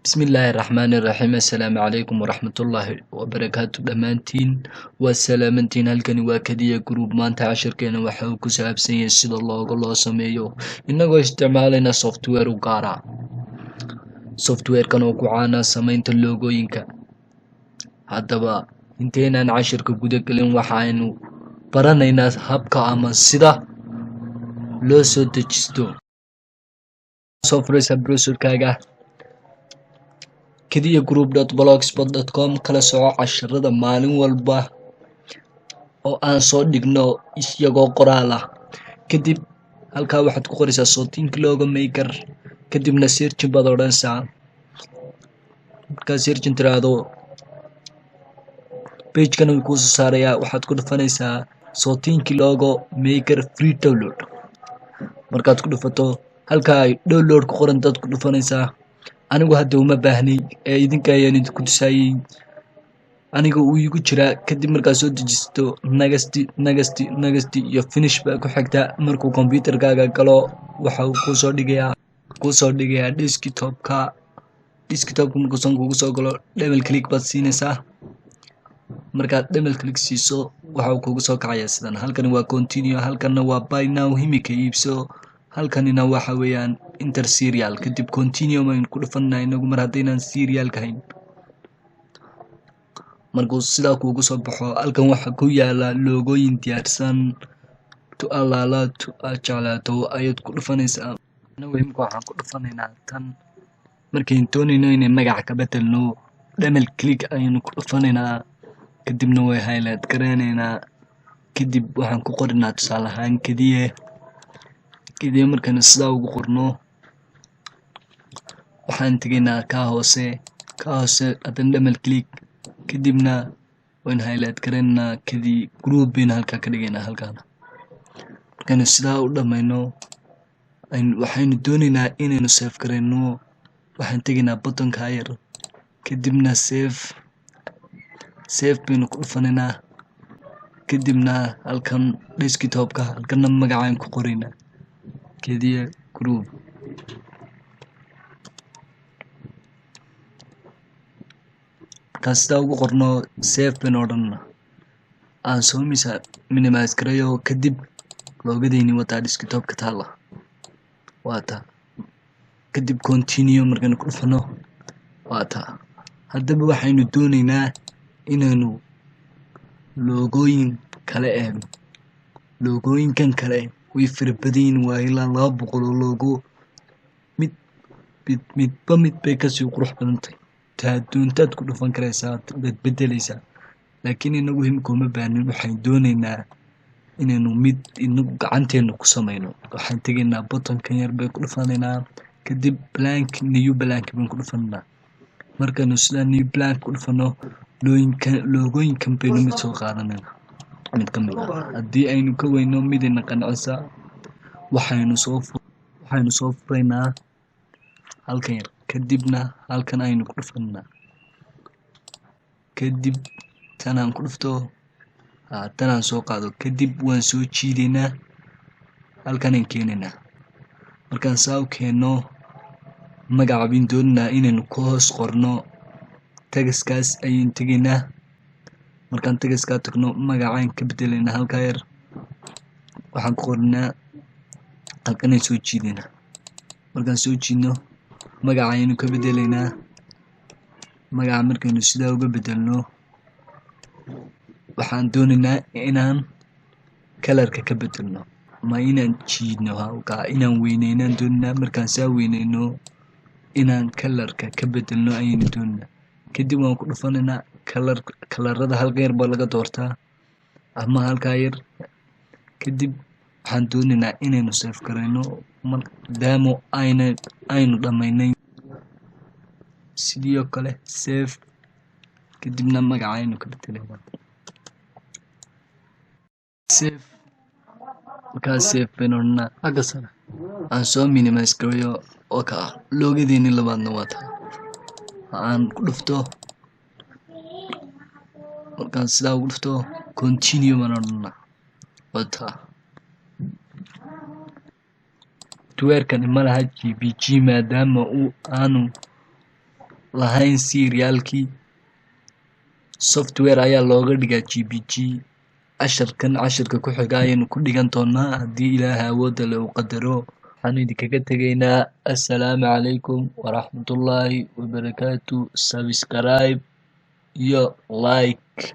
بسم الله الرحمن الرحيم السلام عليكم ورحمة الله وبركاته دمانتين والسلامتين هلكني وكدية جروب ما انت عشر كنا وحوك سابسين سيد الله سميو إنه استعمالنا software وقارا software كانوا كعانا سمين اللوجو ينكا هذا انتينا عشر كجودة كلين وحاينو برانينا هبكا أما سيدا لو سودجستو software سبروسر كاجا kadiya group.blogspot.com kala soco casharada maalin walba oo aan soo dhigno isagoo qoraal ah kadib halka waxaad ku qoraysaa sootinka looga maker kadibna search baad odhanaysaa marka search tiraado page kan uu ku soo saaraya waxaad ku dhufanaysaa sootinka looga maker free download markaad ku dhufato halka ay download ku qoran dad ku dhufanaysaa anigu hadda uma baahnay ee idinka ayaan idinku tusayay aniga uu igu jira kadib markaad soo dejisto nagasti iyo finish ba ku xigta markuu computerkaaga galo waxa uu ku soo dhigayaa desktopka markuu kugu soo galo double click baad siinaysaa markaad double click siiso waxa uu kugu soo kacayaa sidan halkan waa continue halkanna waa buy now himika iibso halkanina waxa weeyaan enter serial kadib continue ma ku dhufanaa inagu mar hadaynan serial ka hayn markuu sida kuugu soo baxo halkan waxa ku yaala logooyin diyaarsan to alaala to ajalato ayad ku dhufanaysaa anagu imka waxaan ku dhufanaynaa tan markii doonayno inay magac ka bedelno double click ayaynu ku dhufanaynaa kadibna way highlight gareenaynaa kadib waxaan ku qorinaa tusaale ahaan kadiye markaan sida ugu qorno waxaan tageynaa ka hoose adan double click kadibna waan highlight gareynaa kadib group bin halka ka dhigaynaa halkan markaan sida u dhamayno waxaynu doonaynaa inaynu save gareyno waxaan tageynaa buttonka yar kadibna save bin ku dhufanaynaa kadibna halkan desktopka halkan magacaan ku qoraynaa kadiya group kasta ugu qorno save bin odhanna aan soo minimize gareeyo kadib loogadeeni wata desktopka taala waata kadib continue markaan ku dhufano waata haddaba waxaynu doonaynaa inaynu logooyin kale eegno logooyinkan kale way firbadin waa ilaa 200 logo mid bay ka sii qurux badan tahay doontaad ku dhufan karaysaa bedelaysaa laakiin inagu himko ma baahnin waxaan doonaynaa inaynu mid inagu gacanteena ku sameeyno waxaan tageynaa buttonkan yar bay ku dhufanaynaa kadib new blank baan ku dhufanaa markaanu sida new blank ku dhufano logooyinkan baynu mid soo qaadanaynaa mid ka mid ah haddii aynu ka weyno midina qancisa waxaynu soo furaynaa halkan yar kadibna halkan aynu ku dhufanaa kadib tanaan ku dhufto tanaan soo qaado kadib waan soo jiidaynaa halkanaan keenaynaa markaan saa u keenno magaca bin doonaa inaynu ku hoos qorno tagaskaas ayaan tegaynaa markaan tagaskaa tagno magacaan ka bedelaynaa halka yar waxaan ku qornaa halkanaan soo jiidaynaa markaan soo jiidno magaca ayaynu ka bedelaynaa magaca markaynu sidaa uga bedelno waxaan doonaynaa inaan kalarka ka bedelno ma inaan jiidno inaan weyneynaan doonaynaa markaan saa weyneyno inaan kalarka ka bedelno ayaynu doonaynaa kadib waan ku dhufanaynaa kalarada halka yar baa laga doortaa ama halka yar kadib waxaan doonaynaa inaynu save gareyno maadaama aynu dhamaynay sidoo kale save kadibna magaca aynu ka bedelaynaa save markaa save baynu agasana aan soo minimize gareeyo oo ka loogadeeni labaadna wata aan ku dhufto markaan sidaa ugu dhufto continue baan odhanaa wata software-kan ma laha GPG maadaama uu aanu lahayn serialkii software ayaa looga dhigaa gbg cashirka ku xiga ayaynu ku dhigan doonaa haddii ilaahay awoodda leh uu qadaro. waxaan idinkaga tegaynaa assalaamu calaykum waraxmatullaahi wabarakaatu. subscribe iyo like.